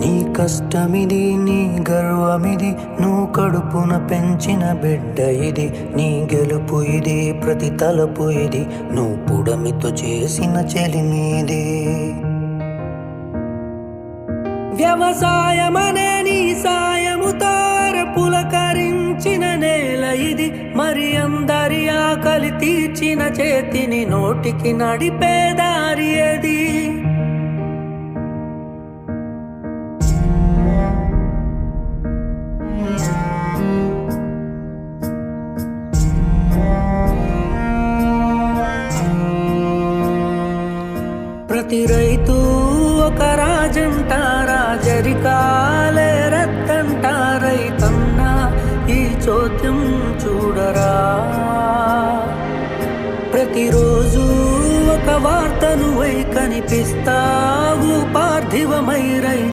నీ కష్టమిది, నీ గర్వమిది, నువ్వు కడుపున పెంచిన బిడ్డ ఇది. నీ గెలుపు ఇది, ప్రతి తలపు ఇది, నువ్వు పుడమితో చేసిన చెలిమీది. వ్యవసాయమనే నీ సాయముతో పులకరించిన నేల ఇది. మరి అందరి ఆకలి తీర్చిన చేతిని నోటికి నడిపే దారి అది. ప్రతి రైతు ఒక రాజంట, రాజరికాలే రత్తంట. రైతన్నా ఈ చోద్యం చూడరా, ప్రతిరోజు ఒక వార్తను వై కనిపిస్తావు పార్థివమై.